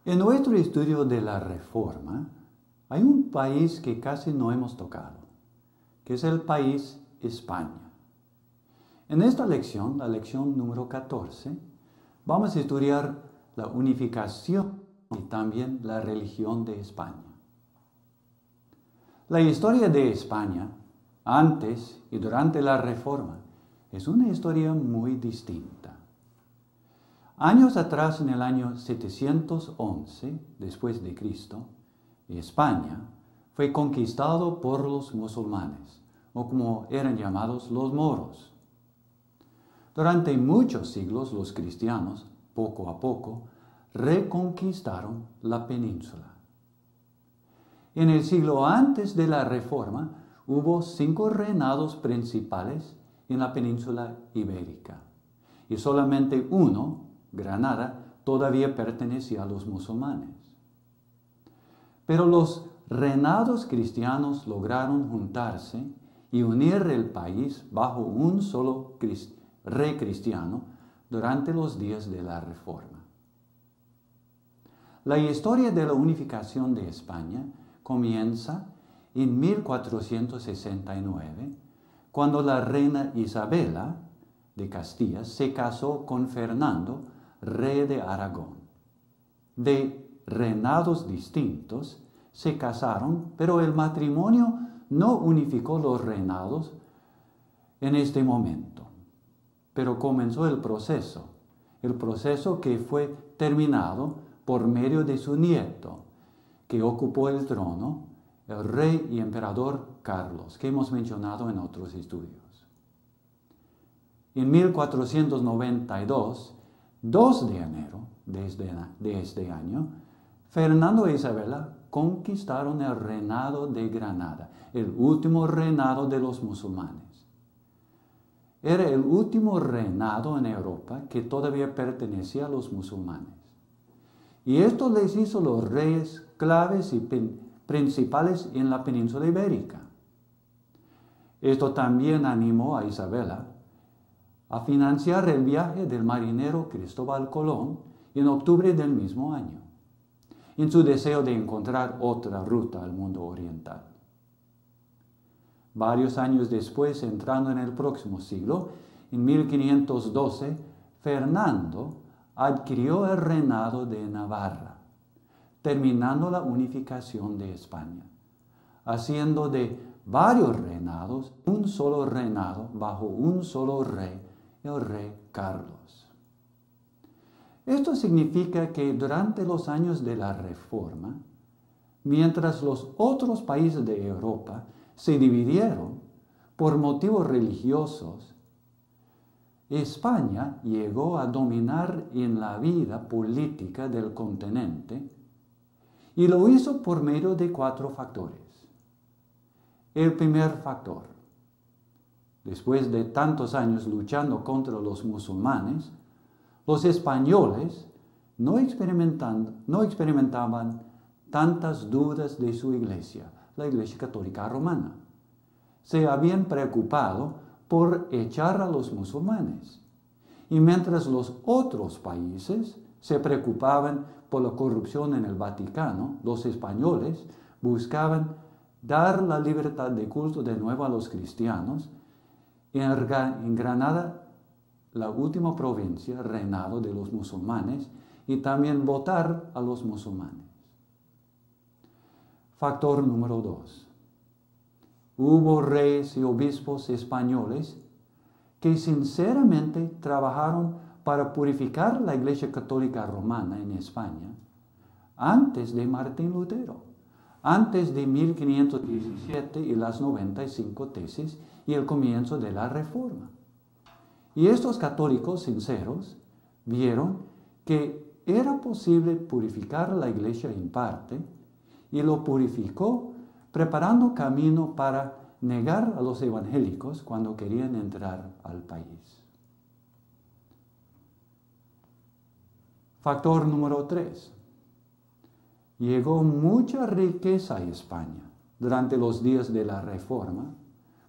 En nuestro estudio de la Reforma, hay un país que casi no hemos tocado, que es el país España. En esta lección, la lección número 14, vamos a estudiar la unificación y también la religión de España. La historia de España, antes y durante la Reforma, es una historia muy distinta. Años atrás, en el año 711 después de Cristo, España fue conquistado por los musulmanes, o como eran llamados los moros. Durante muchos siglos los cristianos, poco a poco, reconquistaron la península. En el siglo antes de la Reforma hubo 5 reinados principales en la península ibérica, y solamente uno, Granada, todavía pertenecía a los musulmanes. Pero los reinados cristianos lograron juntarse y unir el país bajo un solo rey cristiano durante los días de la Reforma. La historia de la unificación de España comienza en 1469, cuando la reina Isabela de Castilla se casó con Fernando, rey de Aragón. De reinados distintos se casaron, pero el matrimonio no unificó los reinados en este momento. Pero comenzó el proceso que fue terminado por medio de su nieto, que ocupó el trono, el rey y emperador Carlos, que hemos mencionado en otros estudios. En 1492, 2 de enero de este año, Fernando e Isabela conquistaron el reinado de Granada, el último reinado de los musulmanes. Era el último reinado en Europa que todavía pertenecía a los musulmanes. Y esto les hizo los reyes claves y principales en la península ibérica. Esto también animó a Isabela a financiar el viaje del marinero Cristóbal Colón en octubre del mismo año, en su deseo de encontrar otra ruta al mundo oriental. Varios años después, entrando en el próximo siglo, en 1512, Fernando adquirió el reinado de Navarra, terminando la unificación de España, haciendo de varios reinados un solo reinado bajo un solo rey, el rey Carlos. Esto significa que durante los años de la Reforma, mientras los otros países de Europa se dividieron por motivos religiosos, España llegó a dominar en la vida política del continente y lo hizo por medio de 4 factores. El primer factor: después de tantos años luchando contra los musulmanes, los españoles no experimentaban tantas dudas de su iglesia, la Iglesia Católica Romana. Se habían preocupado por echar a los musulmanes. Y mientras los otros países se preocupaban por la corrupción en el Vaticano, los españoles buscaban dar la libertad de culto de nuevo a los cristianos. En Granada, la última provincia, reinado de los musulmanes, y también votar a los musulmanes. Factor número 2. Hubo reyes y obispos españoles que sinceramente trabajaron para purificar la Iglesia Católica Romana en España antes de Martín Lutero, antes de 1517 y las 95 tesis y el comienzo de la Reforma. Y estos católicos sinceros vieron que era posible purificar la Iglesia en parte y lo purificó preparando camino para negar a los evangélicos cuando querían entrar al país. Factor número 3. Llegó mucha riqueza a España durante los días de la Reforma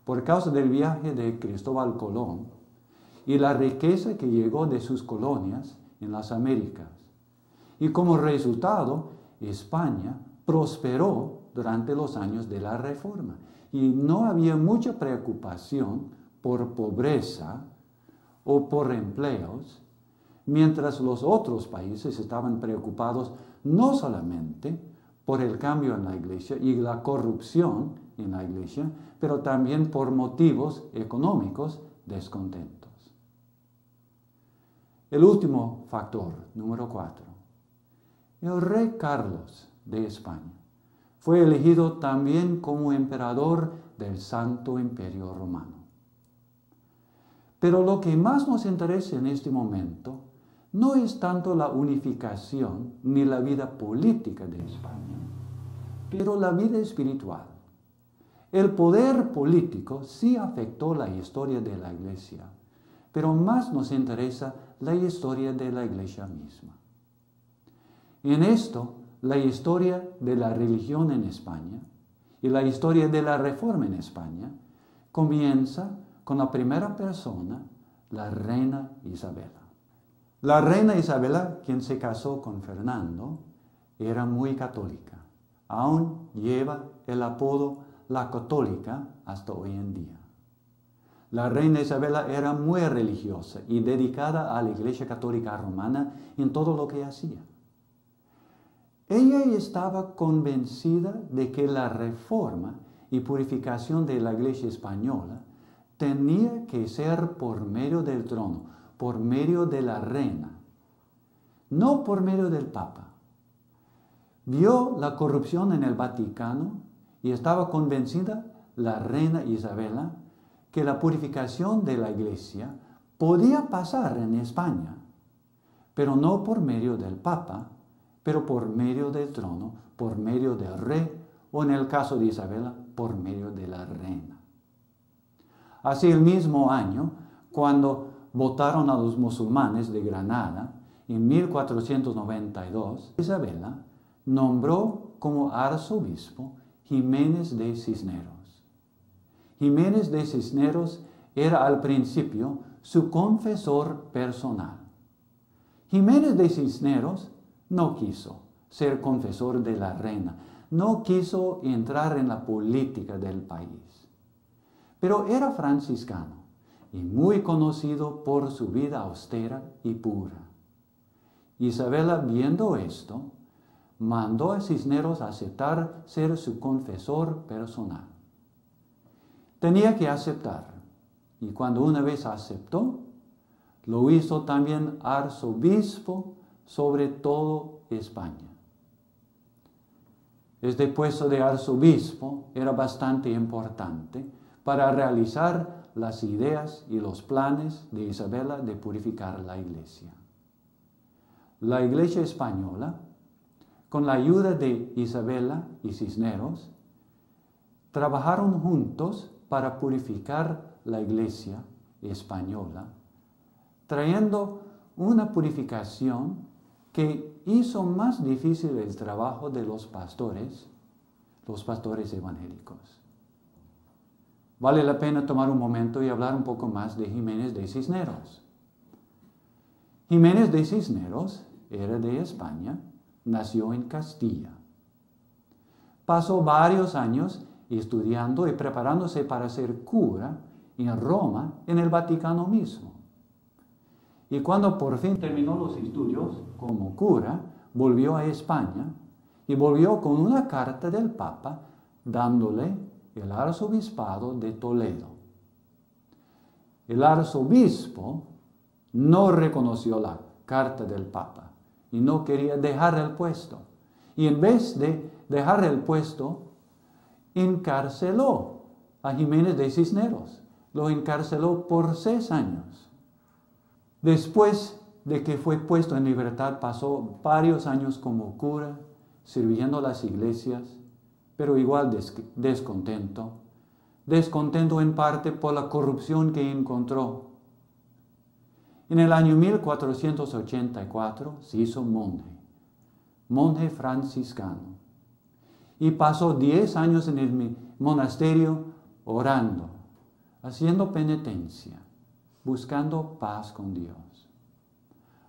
por causa del viaje de Cristóbal Colón y la riqueza que llegó de sus colonias en las Américas. Y como resultado, España prosperó durante los años de la Reforma y no había mucha preocupación por pobreza o por empleos, mientras los otros países estaban preocupados no solamente por el cambio en la Iglesia y la corrupción en la Iglesia, pero también por motivos económicos descontentos. El último factor, número 4. El rey Carlos de España fue elegido también como emperador del Santo Imperio Romano. Pero lo que más nos interesa en este momento no es tanto la unificación ni la vida política de España, pero la vida espiritual. El poder político sí afectó la historia de la Iglesia, pero más nos interesa la historia de la Iglesia misma. En esto, la historia de la religión en España y la historia de la Reforma en España comienza con la primera persona, la reina Isabela. La reina Isabela, quien se casó con Fernando, era muy católica. Aún lleva el apodo la católica hasta hoy en día. La reina Isabela era muy religiosa y dedicada a la Iglesia Católica Romana en todo lo que hacía. Ella estaba convencida de que la reforma y purificación de la Iglesia española tenía que ser por medio del trono, por medio de la reina, no por medio del Papa. Vio la corrupción en el Vaticano y estaba convencida la reina Isabela que la purificación de la Iglesia podía pasar en España, pero no por medio del Papa, pero por medio del trono, por medio del rey, o en el caso de Isabela, por medio de la reina. Así el mismo año, cuando votaron a los musulmanes de Granada, en 1492, Isabela nombró como arzobispo Jiménez de Cisneros. Jiménez de Cisneros era al principio su confesor personal. Jiménez de Cisneros no quiso ser confesor de la reina, no quiso entrar en la política del país. Pero era franciscano y muy conocido por su vida austera y pura. Isabela, viendo esto, mandó a Cisneros a aceptar ser su confesor personal. Tenía que aceptar, y cuando una vez aceptó, lo hizo también arzobispo sobre todo España. Este puesto de arzobispo era bastante importante para realizar las ideas y los planes de Isabela de purificar la Iglesia. La Iglesia española, con la ayuda de Isabela y Cisneros, trabajaron juntos para purificar la Iglesia española, trayendo una purificación que hizo más difícil el trabajo de los pastores evangélicos. Vale la pena tomar un momento y hablar un poco más de Jiménez de Cisneros. Jiménez de Cisneros era de España, nació en Castilla. Pasó varios años estudiando y preparándose para ser cura en Roma, en el Vaticano mismo. Y cuando por fin terminó los estudios como cura, volvió a España y volvió con una carta del Papa dándole el arzobispado de Toledo. El arzobispo no reconoció la carta del Papa y no quería dejar el puesto. Y en vez de dejar el puesto, encarceló a Jiménez de Cisneros. Lo encarceló por 6 años. Después de que fue puesto en libertad, pasó varios años como cura, sirviendo a las iglesias, pero igual descontento. Descontento en parte por la corrupción que encontró. En el año 1484 se hizo monje franciscano, y pasó 10 años en el monasterio orando, haciendo penitencia, buscando paz con Dios.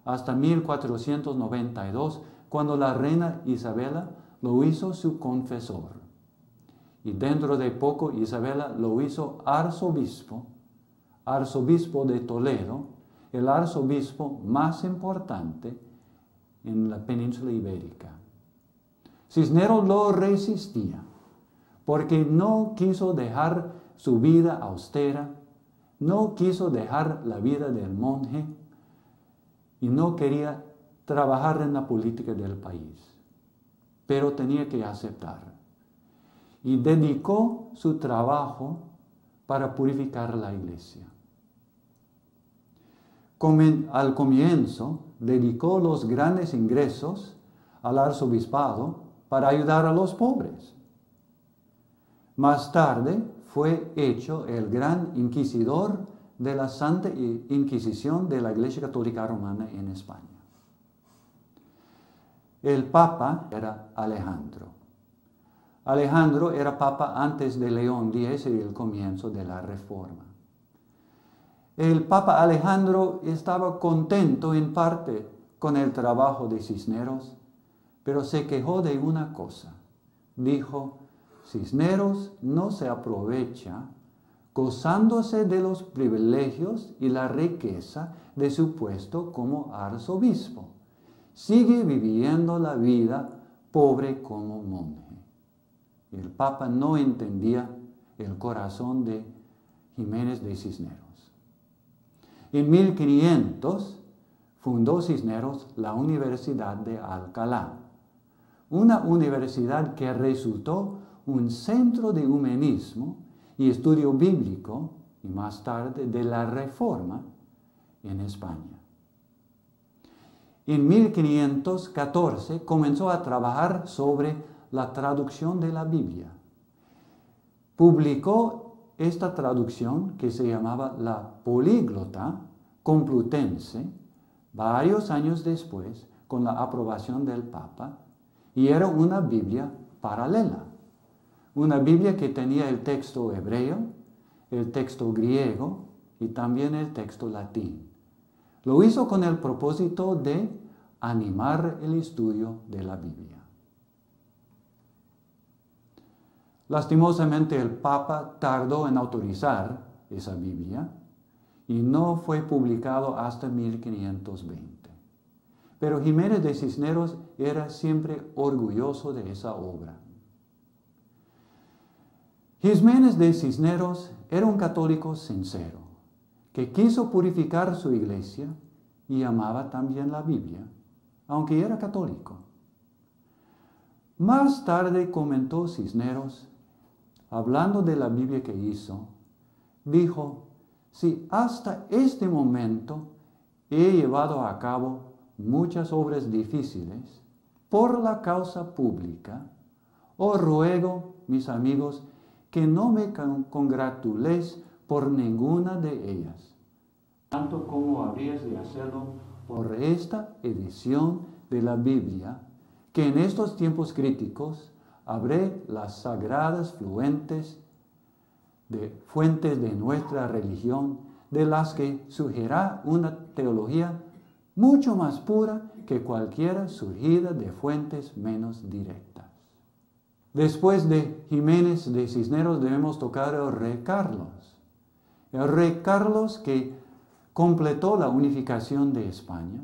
Hasta 1492, cuando la reina Isabela lo hizo su confesor. Y dentro de poco Isabela lo hizo arzobispo de Toledo, el arzobispo más importante en la península ibérica. Cisneros lo resistía porque no quiso dejar su vida austera, no quiso dejar la vida del monje y no quería trabajar en la política del país, pero tenía que aceptar. Y dedicó su trabajo para purificar la iglesia. Al comienzo, dedicó los grandes ingresos al arzobispado para ayudar a los pobres. Más tarde fue hecho el gran inquisidor de la Santa Inquisición de la Iglesia Católica Romana en España. El Papa era Alejandro. Alejandro era Papa antes de León X y el comienzo de la Reforma. El Papa Alejandro estaba contento en parte con el trabajo de Cisneros, pero se quejó de una cosa. Dijo, Cisneros no se aprovecha gozándose de los privilegios y la riqueza de su puesto como arzobispo. Sigue viviendo la vida pobre como monje. El Papa no entendía el corazón de Jiménez de Cisneros. En 1500 fundó Cisneros la Universidad de Alcalá, una universidad que resultó un centro de humanismo y estudio bíblico, y más tarde de la Reforma en España. En 1514 comenzó a trabajar sobre la traducción de la Biblia. Publicó esta traducción, que se llamaba la Políglota Complutense, varios años después, con la aprobación del Papa, y era una Biblia paralela. Una Biblia que tenía el texto hebreo, el texto griego y también el texto latín. Lo hizo con el propósito de animar el estudio de la Biblia. Lastimosamente el Papa tardó en autorizar esa Biblia y no fue publicado hasta 1520. Pero Jiménez de Cisneros era siempre orgulloso de esa obra. Jiménez de Cisneros era un católico sincero, que quiso purificar su iglesia y amaba también la Biblia, aunque era católico. Más tarde comentó Cisneros, hablando de la Biblia que hizo, dijo, si hasta este momento he llevado a cabo muchas obras difíciles por la causa pública, os ruego, mis amigos, que no me congratuléis por ninguna de ellas, tanto como habrías de hacerlo por esta edición de la Biblia, que en estos tiempos críticos abre las sagradas fuentes de nuestra religión, de las que surgirá una teología mucho más pura que cualquiera surgida de fuentes menos directas. Después de Jiménez de Cisneros debemos tocar al rey Carlos. El rey Carlos que completó la unificación de España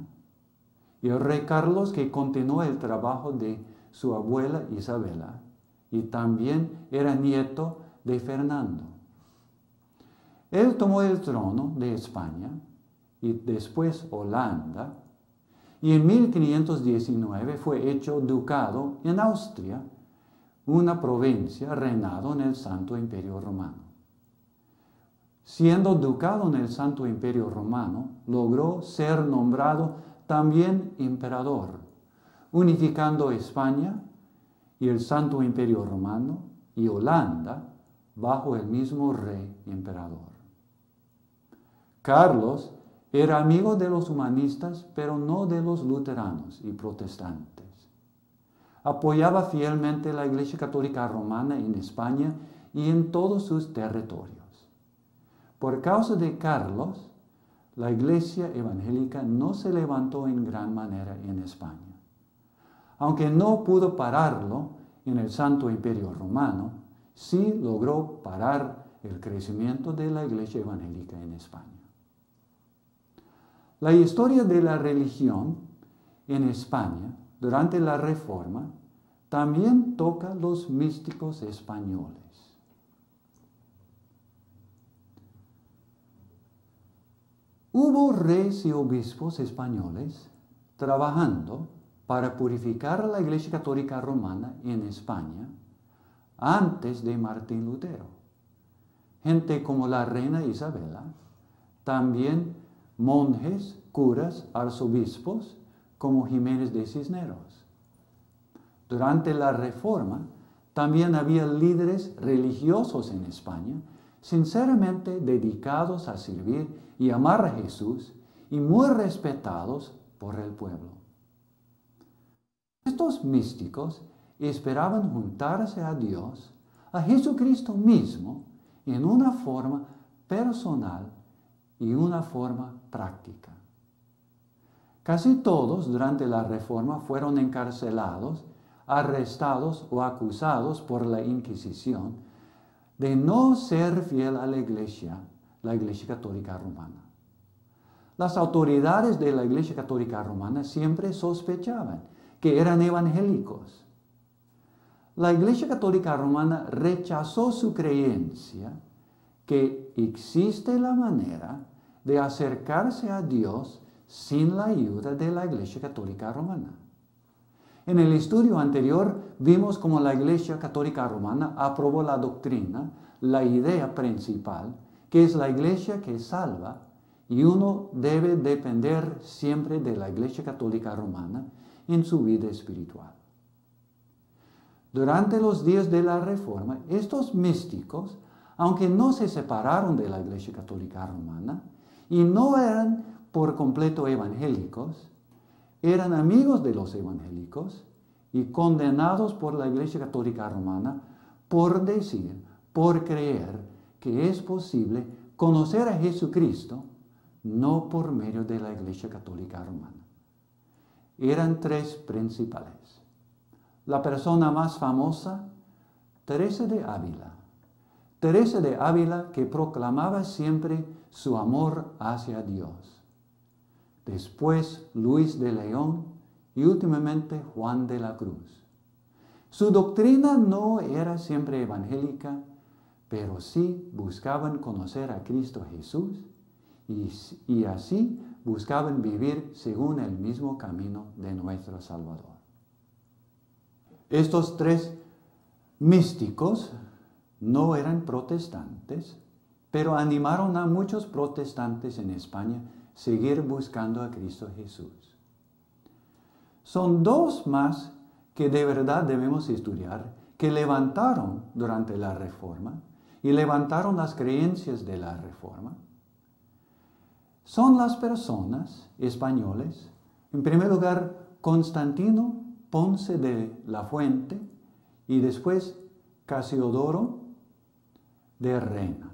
y el rey Carlos que continuó el trabajo de su abuela Isabela y también era nieto de Fernando. Él tomó el trono de España y después Holanda y en 1519 fue hecho ducado en Austria una provincia reinado en el Santo Imperio Romano. Siendo ducado en el Santo Imperio Romano, logró ser nombrado también emperador, unificando España y el Santo Imperio Romano y Holanda bajo el mismo rey emperador. Carlos era amigo de los humanistas, pero no de los luteranos y protestantes. Apoyaba fielmente la Iglesia Católica Romana en España y en todos sus territorios. Por causa de Carlos, la Iglesia evangélica no se levantó en gran manera en España. Aunque no pudo pararlo en el Santo Imperio Romano, sí logró parar el crecimiento de la Iglesia evangélica en España. La historia de la religión en España durante la Reforma también toca los místicos españoles. Hubo reyes y obispos españoles trabajando para purificar la Iglesia Católica Romana en España antes de Martín Lutero. Gente como la reina Isabela, también monjes, curas, arzobispos, como Jiménez de Cisneros. Durante la Reforma, también había líderes religiosos en España, sinceramente dedicados a servir y amar a Jesús y muy respetados por el pueblo. Estos místicos esperaban juntarse a Dios, a Jesucristo mismo, en una forma personal y una forma práctica. Casi todos durante la Reforma fueron encarcelados, arrestados o acusados por la Inquisición de no ser fiel a la Iglesia Católica Romana. Las autoridades de la Iglesia Católica Romana siempre sospechaban que eran evangélicos. La Iglesia Católica Romana rechazó su creencia que existe la manera de acercarse a Dios sin la ayuda de la Iglesia Católica Romana. En el estudio anterior vimos cómo la Iglesia Católica Romana aprobó la doctrina, la idea principal, que es la Iglesia que salva, y uno debe depender siempre de la Iglesia Católica Romana en su vida espiritual. Durante los días de la Reforma, estos místicos, aunque no se separaron de la Iglesia Católica Romana y no eran por completo evangélicos, eran amigos de los evangélicos y condenados por la Iglesia Católica Romana por decir, por creer que es posible conocer a Jesucristo no por medio de la Iglesia Católica Romana. Eran tres principales. La persona más famosa, Teresa de Ávila. Teresa de Ávila, que proclamaba siempre su amor hacia Dios. Después Luis de León y últimamente Juan de la Cruz. Su doctrina no era siempre evangélica, pero sí buscaban conocer a Cristo Jesús y así buscaban vivir según el mismo camino de nuestro Salvador. Estos tres místicos no eran protestantes, pero animaron a muchos protestantes en España a seguir buscando a Cristo Jesús. Son dos más que de verdad debemos estudiar, que levantaron durante la Reforma y levantaron las creencias de la Reforma. Son las personas españoles, en primer lugar, Constantino Ponce de la Fuente y después Casiodoro de Reina.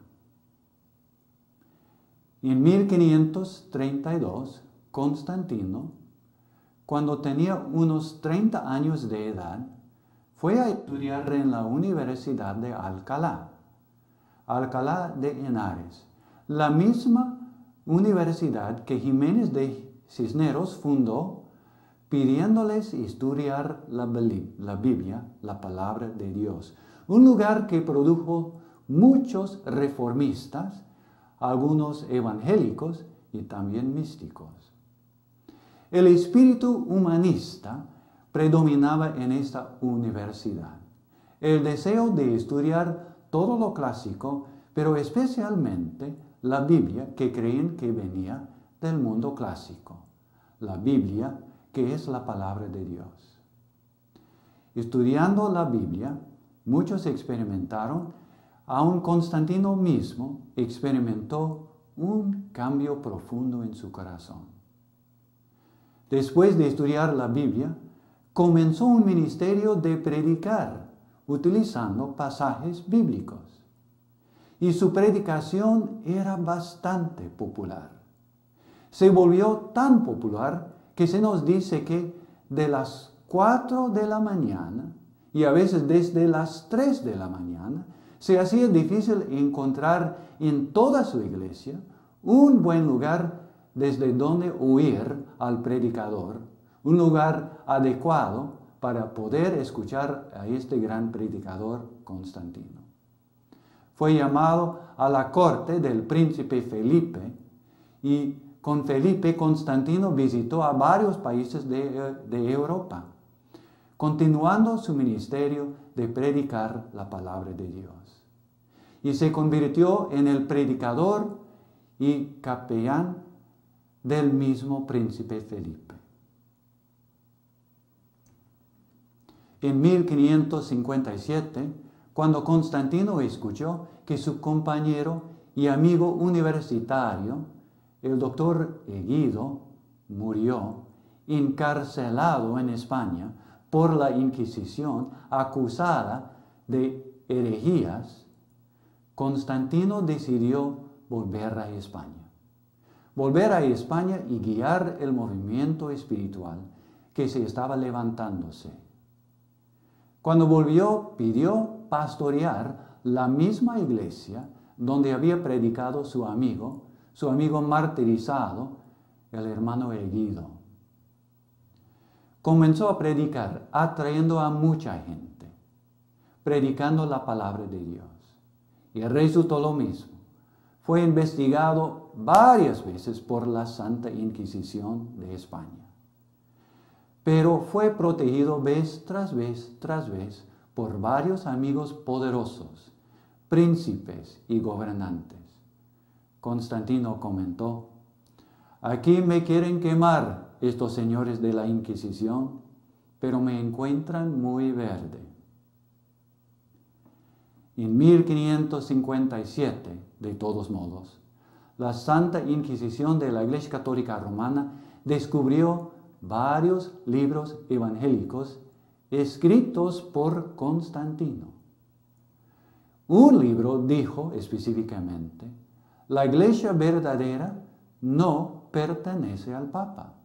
En 1532, Constantino, cuando tenía unos 30 años de edad, fue a estudiar en la Universidad de Alcalá de Henares, la misma universidad que Jiménez de Cisneros fundó, pidiéndoles estudiar la Biblia, la palabra de Dios. Un lugar que produjo muchos reformistas, algunos evangélicos y también místicos. El espíritu humanista predominaba en esta universidad. el deseo de estudiar todo lo clásico, pero especialmente la Biblia, que creían que venía del mundo clásico. La Biblia, que es la palabra de Dios. Estudiando la Biblia, muchos experimentaron, aun Constantino mismo experimentó un cambio profundo en su corazón. Después de estudiar la Biblia, comenzó un ministerio de predicar, utilizando pasajes bíblicos. Y su predicación era bastante popular. Se volvió tan popular que se nos dice que de las 4 de la mañana y a veces desde las 3 de la mañana se hacía difícil encontrar en toda su iglesia un buen lugar desde donde oír al predicador, un lugar adecuado para poder escuchar a este gran predicador Constantino. Fue llamado a la corte del príncipe Felipe y con Felipe Constantino visitó a varios países de Europa, continuando su ministerio de predicar la palabra de Dios. Y se convirtió en el predicador y capellán del mismo príncipe Felipe. En 1557, cuando Constantino escuchó que su compañero y amigo universitario, el doctor Egido, murió encarcelado en España por la Inquisición, acusada de herejías, Constantino decidió volver a España. Volver a España y guiar el movimiento espiritual que se estaba levantándose. Cuando volvió, pidió pastorear la misma iglesia donde había predicado su amigo martirizado, el hermano Egido. Comenzó a predicar, atrayendo a mucha gente, predicando la palabra de Dios. Y resultó lo mismo. Fue investigado varias veces por la Santa Inquisición de España. Pero fue protegido vez tras vez por varios amigos poderosos, príncipes y gobernantes. Constantino comentó: aquí me quieren quemar estos señores de la Inquisición, pero me encuentran muy verde. En 1557, de todos modos, la Santa Inquisición de la Iglesia Católica Romana descubrió varios libros evangélicos escritos por Constantino. Un libro dijo específicamente: la Iglesia verdadera no pertenece al Papa.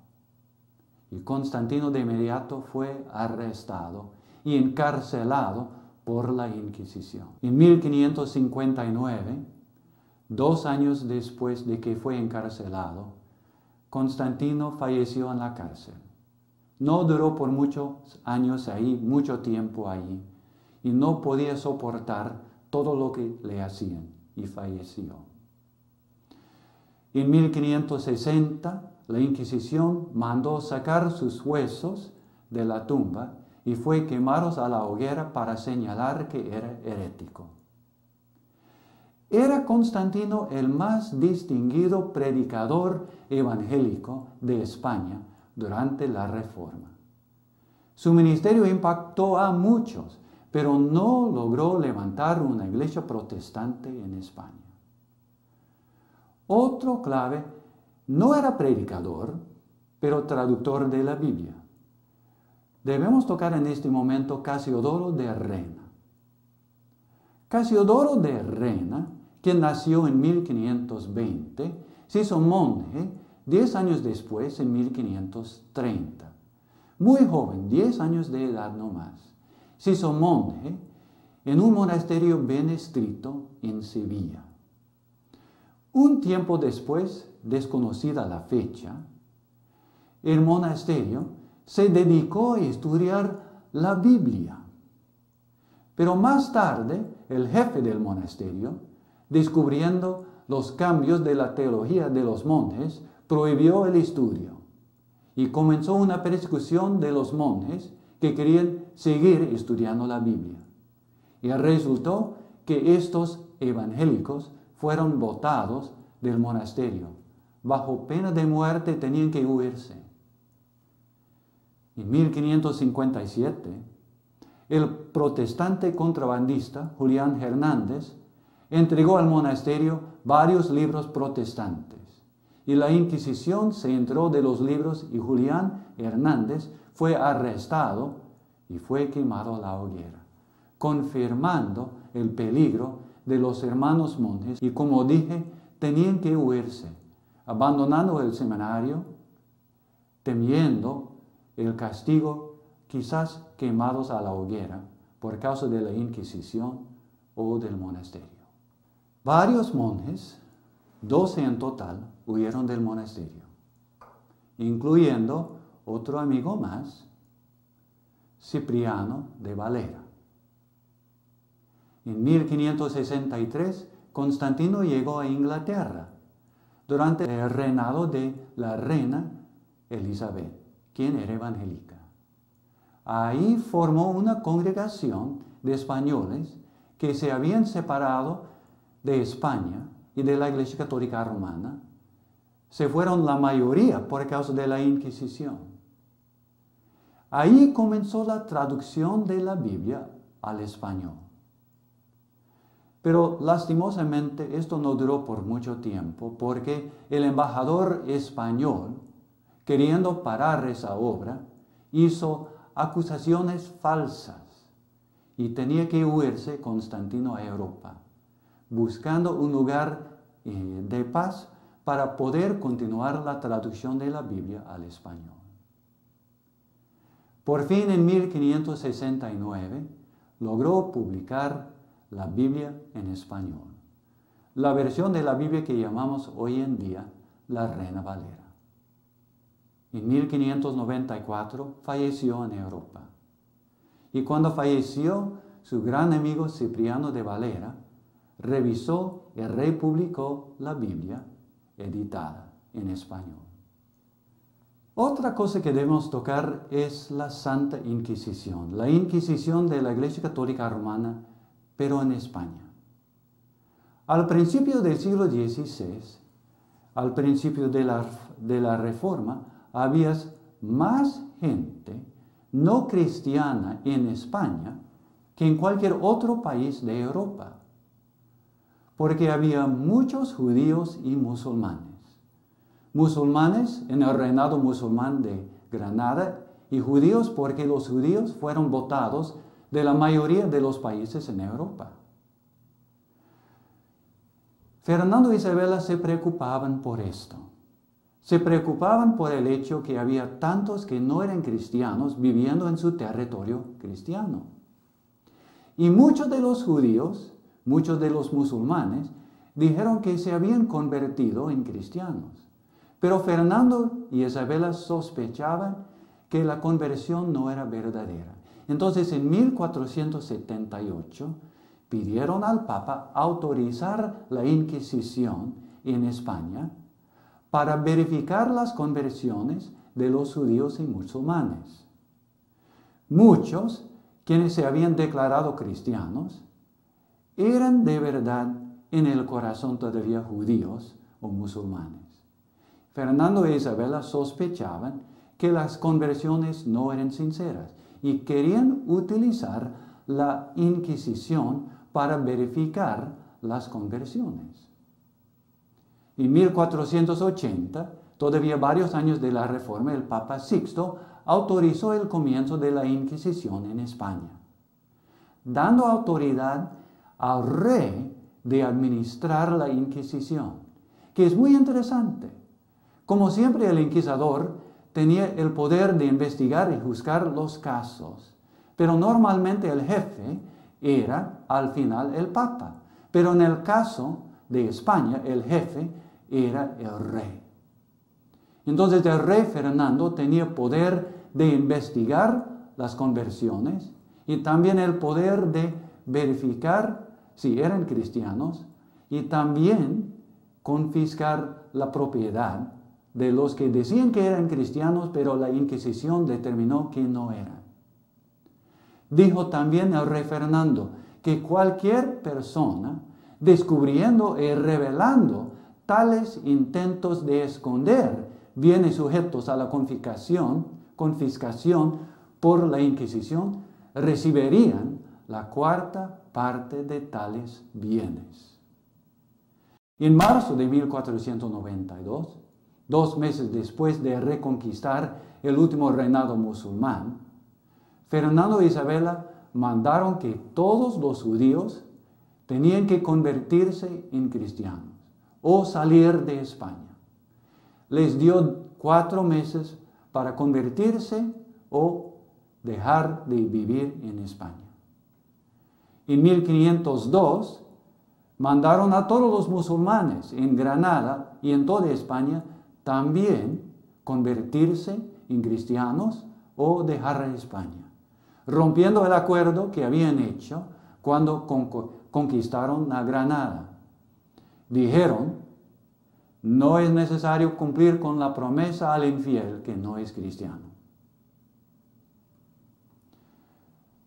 Y Constantino de inmediato fue arrestado y encarcelado por la Inquisición. En 1559, 2 años después de que fue encarcelado, Constantino falleció en la cárcel. No duró por muchos años ahí, mucho tiempo ahí, y no podía soportar todo lo que le hacían, y falleció. En 1560, la Inquisición mandó sacar sus huesos de la tumba y fue quemados a la hoguera para señalar que era herético. Era Constantino el más distinguido predicador evangélico de España durante la Reforma. Su ministerio impactó a muchos, pero no logró levantar una iglesia protestante en España. Otro clave: no era predicador, pero traductor de la Biblia. Debemos tocar en este momento Casiodoro de Rena. Casiodoro de Rena, quien nació en 1520, se hizo monje 10 años después, en 1530. Muy joven, 10 años de edad no más. Se hizo monje en un monasterio benestrito en Sevilla. Un tiempo después, desconocida la fecha, el monasterio se dedicó a estudiar la Biblia. Pero más tarde, el jefe del monasterio, descubriendo los cambios de la teología de los monjes, prohibió el estudio y comenzó una persecución de los monjes que querían seguir estudiando la Biblia. Y resultó que estos evangélicos fueron botados del monasterio. Bajo pena de muerte tenían que huirse. En 1557, el protestante contrabandista Julián Hernández entregó al monasterio varios libros protestantes. Y la Inquisición se enteró de los libros y Julián Hernández fue arrestado y fue quemado a la hoguera, confirmando el peligro de los hermanos monjes. Y como dije, tenían que huirse, abandonando el seminario, temiendo el castigo, quizás quemados a la hoguera por causa de la Inquisición o del monasterio. Varios monjes, 12 en total, huyeron del monasterio, incluyendo otro amigo más, Cipriano de Valera. En 1563, Constantino llegó a Inglaterra durante el reinado de la reina Elizabeth, quien era evangélica. Ahí formó una congregación de españoles que se habían separado de España y de la Iglesia Católica Romana. Se fueron la mayoría por causa de la Inquisición. Ahí comenzó la traducción de la Biblia al español. Pero lastimosamente esto no duró por mucho tiempo porque el embajador español, queriendo parar esa obra, hizo acusaciones falsas y tenía que huirse Constantino a Europa, buscando un lugar de paz para poder continuar la traducción de la Biblia al español. Por fin, en 1569, logró publicar la Biblia en español, la versión de la Biblia que llamamos hoy en día la Reina Valera. En 1594 falleció en Europa. Y cuando falleció, su gran amigo Cipriano de Valera revisó y republicó la Biblia editada en español. Otra cosa que debemos tocar es la Santa Inquisición, la Inquisición de la Iglesia Católica Romana, pero en España. Al principio del siglo XVI, al principio de la Reforma, había más gente no cristiana en España que en cualquier otro país de Europa, porque había muchos judíos y musulmanes. Musulmanes en el reinado musulmán de Granada y judíos porque los judíos fueron votados de la mayoría de los países en Europa. Fernando y Isabela se preocupaban por esto. Se preocupaban por el hecho que había tantos que no eran cristianos viviendo en su territorio cristiano. Y muchos de los judíos, muchos de los musulmanes, dijeron que se habían convertido en cristianos. Pero Fernando y Isabela sospechaban que la conversión no era verdadera. Entonces, en 1478, pidieron al Papa autorizar la Inquisición en España para verificar las conversiones de los judíos y musulmanes. Muchos, quienes se habían declarado cristianos, eran de verdad en el corazón todavía judíos o musulmanes. Fernando e Isabela sospechaban que las conversiones no eran sinceras y querían utilizar la Inquisición para verificar las conversiones. En 1480, todavía varios años de la Reforma, el Papa Sixto autorizó el comienzo de la Inquisición en España, dando autoridad al rey de administrar la Inquisición, que es muy interesante. Como siempre, el inquisidor tenía el poder de investigar y juzgar los casos, pero normalmente el jefe era al final el Papa. Pero en el caso de España, el jefe era el rey. Entonces el rey Fernando tenía poder de investigar las conversiones y también el poder de verificar si eran cristianos y también confiscar la propiedad de los que decían que eran cristianos, pero la Inquisición determinó que no eran. Dijo también el rey Fernando que cualquier persona, descubriendo y revelando tales intentos de esconder bienes sujetos a la confiscación por la Inquisición, recibirían la cuarta parte de tales bienes. En marzo de 1492, 2 meses después de reconquistar el último reinado musulmán, Fernando e Isabela mandaron que todos los judíos tenían que convertirse en cristianos o salir de España. Les dio 4 meses para convertirse o dejar de vivir en España. En 1502, mandaron a todos los musulmanes en Granada y en toda España también convertirse en cristianos o dejar España, rompiendo el acuerdo que habían hecho cuando conquistaron a Granada. Dijeron, no es necesario cumplir con la promesa al infiel que no es cristiano.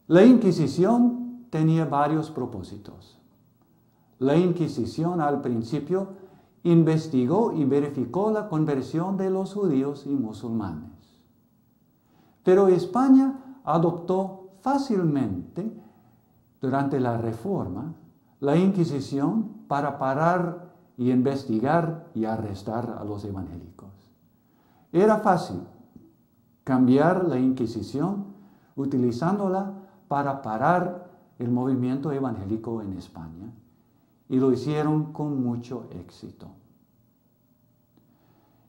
La Inquisición tenía varios propósitos. La Inquisición al principio investigó y verificó la conversión de los judíos y musulmanes. Pero España adoptó fácilmente, durante la Reforma, la Inquisición para parar y investigar y arrestar a los evangélicos. Era fácil cambiar la Inquisición utilizándola para parar el movimiento evangélico en España, y lo hicieron con mucho éxito.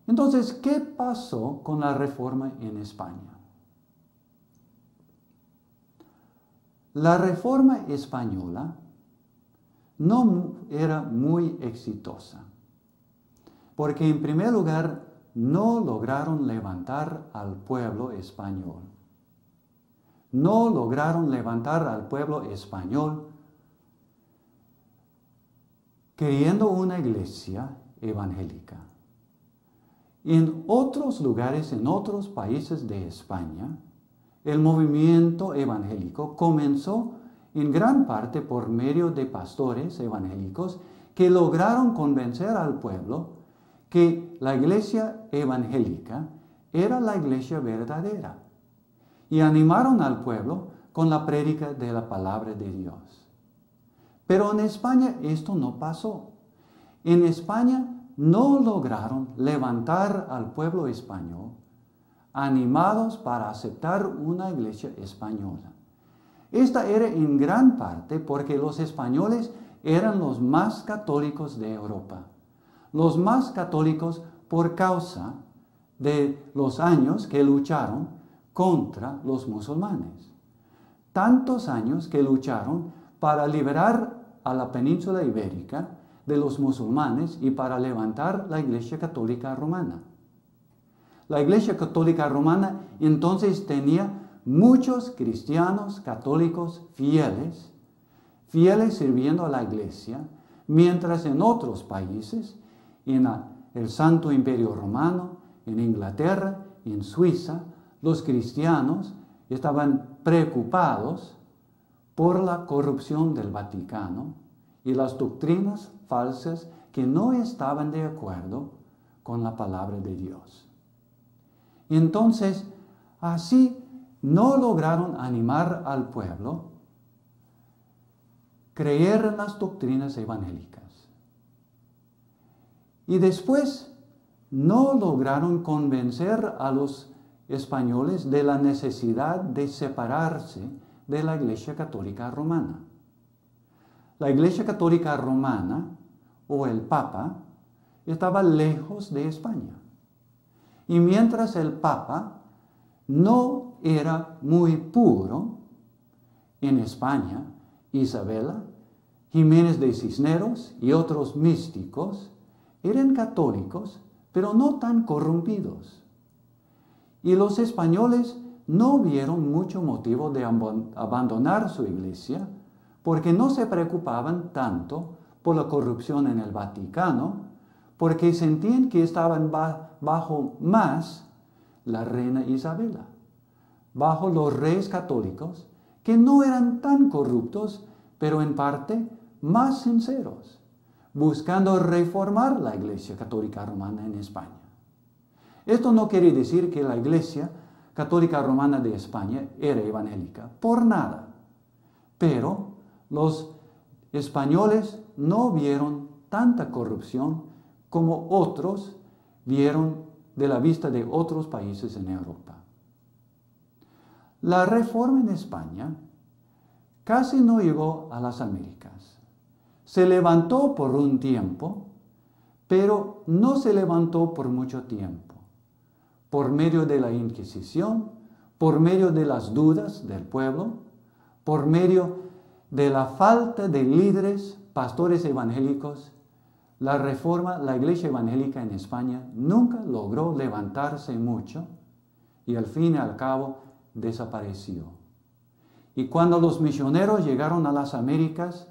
Entonces, ¿qué pasó con la Reforma en España? La Reforma española no era muy exitosa, porque en primer lugar no lograron levantar al pueblo español. No lograron levantar al pueblo español queriendo una iglesia evangélica. En otros lugares, en otros países de España, el movimiento evangélico comenzó en gran parte por medio de pastores evangélicos que lograron convencer al pueblo que la iglesia evangélica era la iglesia verdadera y animaron al pueblo con la prédica de la palabra de Dios. Pero en España esto no pasó. En España no lograron levantar al pueblo español animados para aceptar una iglesia española. Esta era en gran parte porque los españoles eran los más católicos de Europa. Los más católicos por causa de los años que lucharon contra los musulmanes. Tantos años que lucharon para liberar a la península ibérica de los musulmanes y para levantar la Iglesia Católica Romana. La Iglesia Católica Romana entonces tenía muchos cristianos católicos fieles sirviendo a la Iglesia, mientras en otros países, en el Santo Imperio Romano, en Inglaterra, en Suiza, los cristianos estaban preocupados por la corrupción del Vaticano y las doctrinas falsas que no estaban de acuerdo con la palabra de Dios. Entonces, así no lograron animar al pueblo a creer en las doctrinas evangélicas. Y después no lograron convencer a los españoles de la necesidad de separarse de la Iglesia Católica Romana. La Iglesia Católica Romana, o el Papa, estaba lejos de España. Y mientras el Papa no era muy puro, en España, Isabela, Jiménez de Cisneros y otros místicos eran católicos, pero no tan corrompidos. Y los españoles no vieron mucho motivo de abandonar su iglesia porque no se preocupaban tanto por la corrupción en el Vaticano, porque sentían que estaban bajo más la reina Isabela, bajo los reyes católicos que no eran tan corruptos, pero en parte más sinceros, buscando reformar la Iglesia Católica Romana en España. Esto no quiere decir que la Iglesia Católica Romana de España era evangélica, por nada. Pero los españoles no vieron tanta corrupción como otros vieron de la vista de otros países en Europa. La reforma en España casi no llegó a las Américas. Se levantó por un tiempo, pero no se levantó por mucho tiempo. Por medio de la Inquisición, por medio de las dudas del pueblo, por medio de la falta de líderes, pastores evangélicos, la iglesia evangélica en España nunca logró levantarse mucho y al fin y al cabo desapareció. Y cuando los misioneros llegaron a las Américas,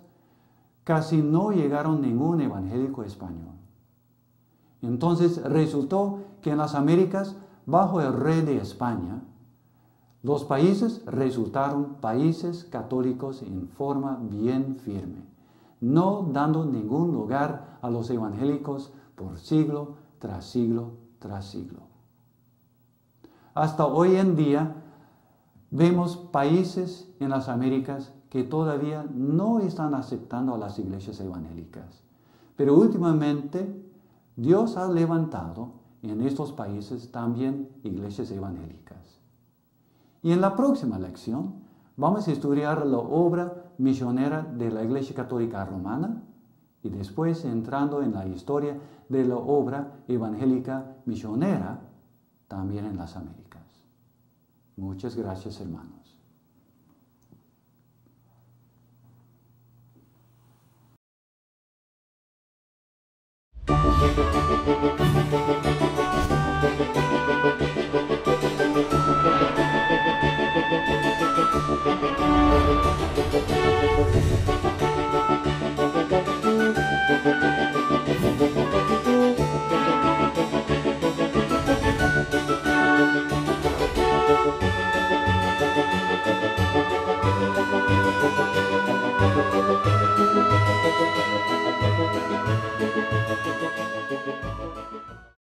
casi no llegaron ningún evangélico español. Entonces resultó que en las Américas, bajo el rey de España, los países resultaron países católicos en forma bien firme, no dando ningún lugar a los evangélicos por siglo tras siglo tras siglo. Hasta hoy en día vemos países en las Américas que todavía no están aceptando a las iglesias evangélicas. Pero últimamente Dios ha levantado en estos países también iglesias evangélicas. Y en la próxima lección vamos a estudiar la obra misionera de la Iglesia Católica Romana y después entrando en la historia de la obra evangélica misionera también en las Américas. Muchas gracias, hermanos. Thank you.